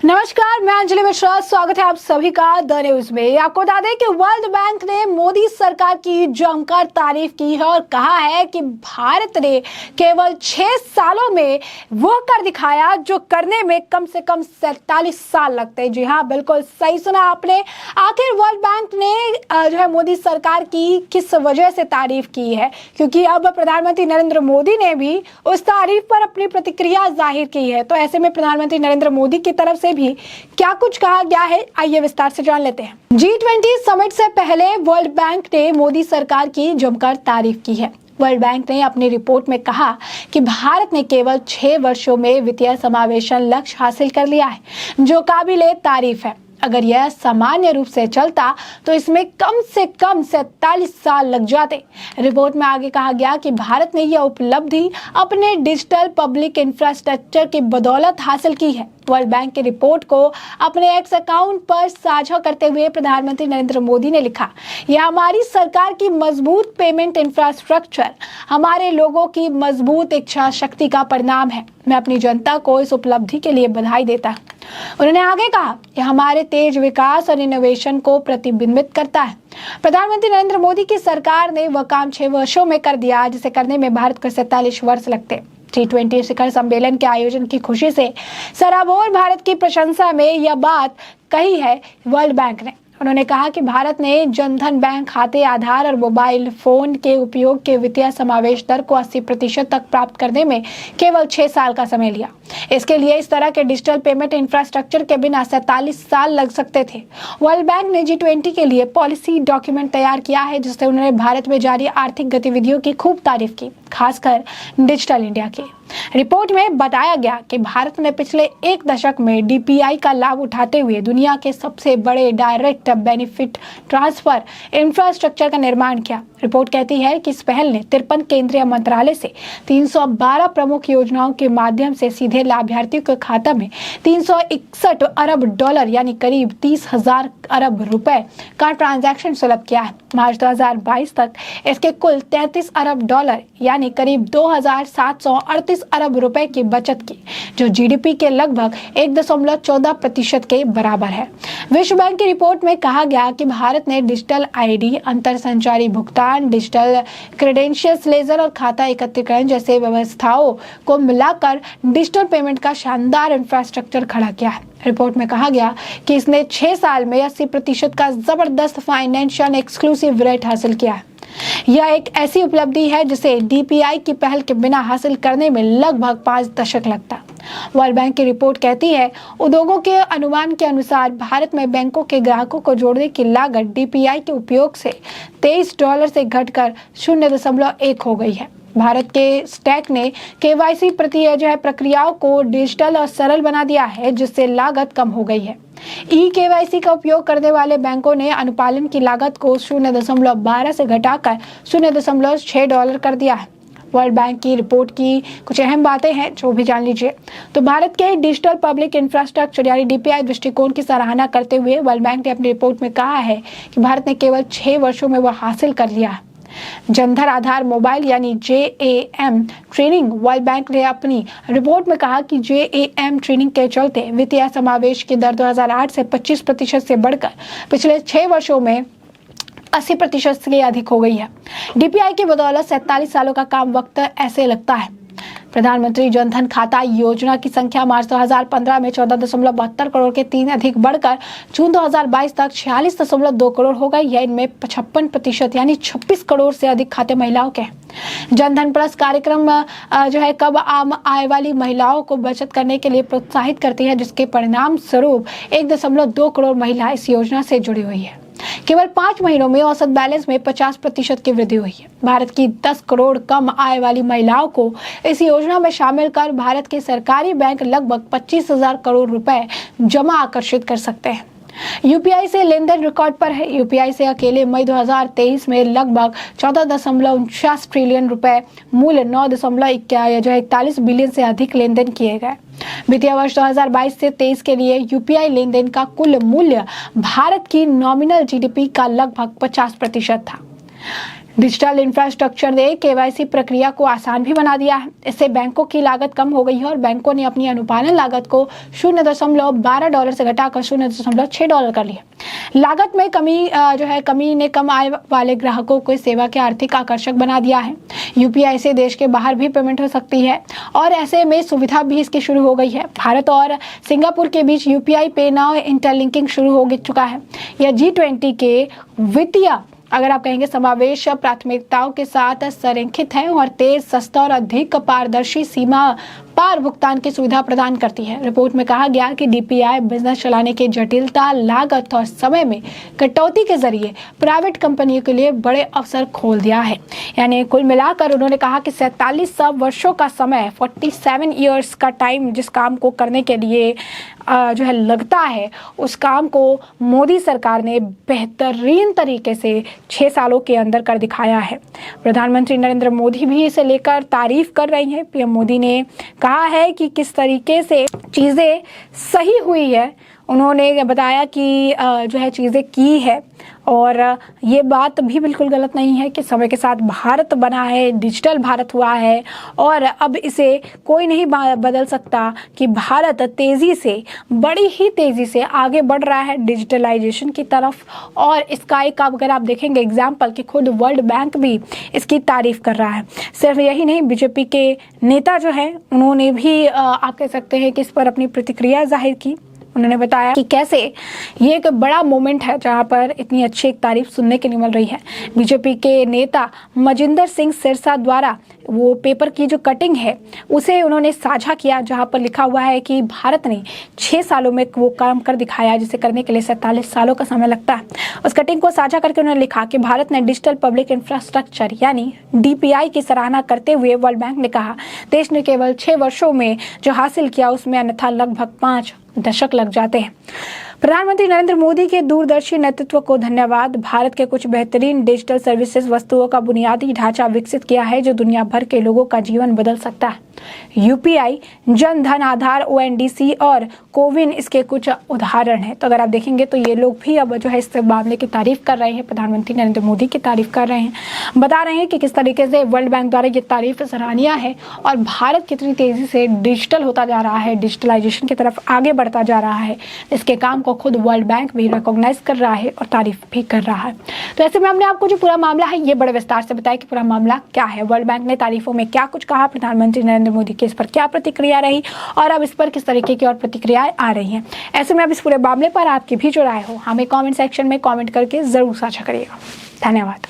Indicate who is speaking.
Speaker 1: नमस्कार, मैं अंजलि मिश्रा। स्वागत है आप सभी का द न्यूज में। आपको बता दें कि वर्ल्ड बैंक ने मोदी सरकार की जमकर तारीफ की है और कहा है कि भारत ने केवल 6 सालों में वो कर दिखाया जो करने में कम से कम 47 साल लगते हैं। जी हाँ, बिल्कुल सही सुना आपने। आखिर वर्ल्ड बैंक ने जो है मोदी सरकार की किस वजह से तारीफ की है, क्योंकि अब प्रधानमंत्री नरेंद्र मोदी ने भी उस तारीफ पर अपनी प्रतिक्रिया जाहिर की है। तो ऐसे में प्रधानमंत्री नरेंद्र मोदी की तरफ से भी क्या कुछ कहा गया है, आइए विस्तार से जान लेते हैं। G20 समिट से पहले वर्ल्ड बैंक ने मोदी सरकार की जमकर तारीफ की है। वर्ल्ड बैंक ने अपनी रिपोर्ट में कहा कि भारत ने केवल 6 वर्षों में वित्तीय समावेशन लक्ष्य हासिल कर लिया है, जो काबिले तारीफ है। अगर यह सामान्य रूप से चलता तो इसमें कम से कम 47 साल लग जाते। रिपोर्ट में आगे कहा गया कि भारत ने यह उपलब्धि अपने डिजिटल पब्लिक इंफ्रास्ट्रक्चर की बदौलत हासिल की है। वर्ल्ड बैंक की रिपोर्ट को अपने एक्स अकाउंट पर साझा करते हुए प्रधानमंत्री नरेंद्र मोदी ने लिखा, यह हमारी सरकार की मजबूत पेमेंट इंफ्रास्ट्रक्चर, हमारे लोगों की मजबूत इच्छा शक्ति का परिणाम है। मैं अपनी जनता को इस उपलब्धि के लिए बधाई देता हूँ। उन्होंने आगे कहा कि हमारे तेज विकास और इनोवेशन को प्रतिबिंबित करता है। प्रधानमंत्री नरेंद्र मोदी की सरकार ने वह काम 6 वर्षों में कर दिया जिसे करने में भारत को 47 वर्ष लगते। G20 शिखर सम्मेलन के आयोजन की खुशी से सराबोर भारत की प्रशंसा में यह बात कही है वर्ल्ड बैंक ने। उन्होंने कहा कि भारत ने जनधन बैंक खाते, आधार और मोबाइल फोन के उपयोग के वित्तीय समावेश दर को 80% तक प्राप्त करने में केवल 6 साल का समय लिया। इसके लिए इस तरह के डिजिटल पेमेंट इंफ्रास्ट्रक्चर के बिना 47 साल लग सकते थे। वर्ल्ड बैंक ने G20 के लिए पॉलिसी डॉक्यूमेंट तैयार किया है, जिससे उन्होंने भारत में जारी आर्थिक गतिविधियों की खूब तारीफ की, खासकर डिजिटल इंडिया की। रिपोर्ट में बताया गया कि भारत ने पिछले 1 दशक में DPI का लाभ उठाते हुए दुनिया के सबसे बड़े डायरेक्ट बेनिफिट ट्रांसफर इंफ्रास्ट्रक्चर का निर्माण किया। रिपोर्ट कहती है कि इस पहल ने 53 केंद्रीय मंत्रालय से 312 प्रमुख योजनाओं के माध्यम से सीधे लाभार्थियों के खाता में 361 अरब डॉलर यानी करीब 30,000 अरब रुपए का ट्रांजैक्शन सुलभ किया है। मार्च 2022 तक इसके कुल 33 अरब डॉलर यानी करीब 2,738 अरब रुपए की बचत की, जो GDP के लगभग 1.14% के बराबर है। विश्व बैंक की रिपोर्ट में कहा गया कि भारत ने डिजिटल ID, अंतर संचारी भुगतान, डिजिटल क्रेडेंशियल्स, लेजर और खाता एकत्रीकरण जैसे व्यवस्थाओं को मिलाकर डिजिटल पेमेंट का शानदार इंफ्रास्ट्रक्चर खड़ा किया है। रिपोर्ट में कहा गया कि इसने 6 साल में 80% का जबरदस्त फाइनेंशियल एक्सक्लूसिव रेट हासिल किया है। यह एक ऐसी उपलब्धि है जिसे DPI की पहल के बिना हासिल करने में लगभग 5 दशक लगता। वर्ल्ड बैंक की रिपोर्ट कहती है, उद्योगों के अनुमान के अनुसार भारत में बैंकों के ग्राहकों को जोड़ने की लागत DPI के उपयोग से $23 से घटकर 0.1 हो गई है। भारत के स्टैक ने KYC प्रक्रियाओं को डिजिटल और सरल बना दिया है, जिससे लागत कम हो गई है। KYC का उपयोग करने वाले बैंकों ने अनुपालन की लागत को 0.12 से घटाकर $0.6 कर दिया है। वर्ल्ड बैंक की रिपोर्ट की कुछ अहम बातें हैं जो भी जान लीजिए। तो भारत के डिजिटल पब्लिक इंफ्रास्ट्रक्चर यानी DPI दृष्टिकोण की सराहना करते हुए वर्ल्ड बैंक ने अपनी रिपोर्ट में कहा है कि भारत ने केवल 6 वर्षों में वह हासिल कर लिया है। जनधन आधार मोबाइल यानी JAM ट्रेनिंग। वर्ल्ड बैंक ने अपनी रिपोर्ट में कहा कि JAM ट्रेनिंग के चलते वित्तीय समावेश की दर 2008 से 25% से बढ़कर पिछले 6 वर्षों में 80% से अधिक हो गई है। DPI की बदौलत 47 सालों का काम वक्त ऐसे लगता है। प्रधानमंत्री जनधन खाता योजना की संख्या मार्च 2015 में 14.72 करोड़ के 3 अधिक बढ़कर जून 2022 तक 46.2 करोड़ हो गई है। इनमें 56% यानी 26 करोड़ से अधिक खाते महिलाओं के हैं। जनधन प्लस कार्यक्रम जो है कब आम आय वाली महिलाओं को बचत करने के लिए प्रोत्साहित करती है, जिसके परिणाम स्वरूप 1.2 करोड़ महिला इस योजना से जुड़ी हुई है। केवल 5 महीनों में औसत बैलेंस में 50% की वृद्धि हुई है। भारत की 10 करोड़ कम आय वाली महिलाओं को इस योजना में शामिल कर भारत के सरकारी बैंक लगभग 25,000 करोड़ रुपए जमा आकर्षित कर सकते हैं। UPI से लेन देन रिकॉर्ड पर है। UPI से अकेले मई 2023 में लगभग 14.49 ट्रिलियन रुपए मूल्य 9.41 बिलियन से अधिक लेन देन किए गए। वित्तीय वर्ष 2022 से 23 के लिए UPI लेन देन का कुल मूल्य भारत की नॉमिनल GDP का लगभग 50% था। डिजिटल इंफ्रास्ट्रक्चर ने केवाईसी प्रक्रिया को आसान भी बना दिया है। इससे बैंकों की लागत कम हो गई है और बैंकों ने अपनी अनुपालन लागत को $0.12 से घटाकर $0.6 कर लिया। लागत में कमी ने कम आय वाले ग्राहकों को सेवा के आर्थिक आकर्षक बना दिया है। यूपीआई से देश के बाहर भी पेमेंट हो सकती है और ऐसे में सुविधा भी इसकी शुरू हो गई है। भारत और सिंगापुर के बीच यूपीआई पे नाउ इंटरलिंकिंग शुरू हो चुका है। यह G20 के वित्तीय समावेश प्राथमिकताओं के साथ संरेखित है और तेज, सस्ता और अधिक पारदर्शी सीमा पार भुगतान की सुविधा प्रदान करती है। रिपोर्ट में कहा गया कि डीपीआई बिजनेस चलाने की जटिलता, लागत और समय में कटौती के जरिए प्राइवेट कंपनियों के लिए बड़े अवसर खोल दिया है। यानी कुल मिलाकर उन्होंने कहा कि 47 वर्षों का समय, 47 ईयर्स का टाइम जिस काम को करने के लिए लगता है, उस काम को मोदी सरकार ने बेहतरीन तरीके से 6 सालों के अंदर कर दिखाया है। प्रधानमंत्री नरेंद्र मोदी भी इसे लेकर तारीफ कर रही हैं। पीएम मोदी ने कहा है कि किस तरीके से चीज़ें सही हुई है। उन्होंने बताया कि चीज़ें की है और ये बात भी बिल्कुल गलत नहीं है कि समय के साथ भारत बना है, डिजिटल भारत हुआ है और अब इसे कोई नहीं बदल सकता कि भारत बड़ी ही तेज़ी से आगे बढ़ रहा है डिजिटलाइजेशन की तरफ। और इसका एक अगर आप देखेंगे एग्जाम्पल कि खुद वर्ल्ड बैंक भी इसकी तारीफ कर रहा है। सिर्फ यही नहीं, बीजेपी के नेता उन्होंने भी आप कह सकते हैं कि इस पर अपनी प्रतिक्रिया जाहिर की। उन्होंने बताया कि कैसे ये एक बड़ा मोमेंट है जहां पर इतनी अच्छी एक तारीफ सुनने के लिए मिल रही है। बीजेपी के नेता मजिंदर सिंह सिरसा द्वारा वो पेपर की जो कटिंग है उसे उन्होंने साझा किया, जहां पर लिखा हुआ है कि भारत ने 6 सालों में वो काम कर दिखाया जिसे करने के लिए 47 सालों का समय लगता है। उस कटिंग को साझा करके उन्होंने लिखा कि भारत ने डिजिटल पब्लिक इंफ्रास्ट्रक्चर यानी डीपीआई की सराहना करते हुए वर्ल्ड बैंक ने कहा, देश ने केवल 6 वर्षों में जो हासिल किया उसमें अन्यथा लगभग 5 दशक लग जाते हैं। प्रधानमंत्री नरेंद्र मोदी के दूरदर्शी नेतृत्व को धन्यवाद। भारत के कुछ बेहतरीन डिजिटल सर्विसेज वस्तुओं का बुनियादी ढांचा विकसित किया है जो दुनिया भर के लोगों का जीवन बदल सकता है। यूपीआई, जन धन आधार, ओएनडीसी और कोविन इसके कुछ उदाहरण हैं। तो अगर आप देखेंगे तो ये लोग भी अब इस मामले की तारीफ कर रहे हैं, प्रधानमंत्री नरेंद्र मोदी की तारीफ कर रहे हैं, बता रहे हैं कि किस तरीके से वर्ल्ड बैंक द्वारा ये तारीफ सराहनीय है और भारत कितनी तेजी से डिजिटल होता जा रहा है, डिजिटलाइजेशन की तरफ आगे बढ़ता जा रहा है। इसके काम को खुद वर्ल्ड बैंक भी रिकॉग्नाइज कर रहा है और तारीफ भी कर रहा है। तो ऐसे में हमने आपको जो पूरा मामला है ये बड़े विस्तार से बताया कि पूरा मामला क्या है, वर्ल्ड बैंक ने तारीफों में क्या कुछ कहा, प्रधानमंत्री नरेंद्र मोदी की इस पर क्या प्रतिक्रिया रही और अब इस पर किस तरीके की और प्रतिक्रियाएं आ रही हैं। ऐसे में अब इस पूरे मामले पर आपकी भी जो राय हो हमें कमेंट सेक्शन में कमेंट करके जरूर साझा करिएगा। धन्यवाद।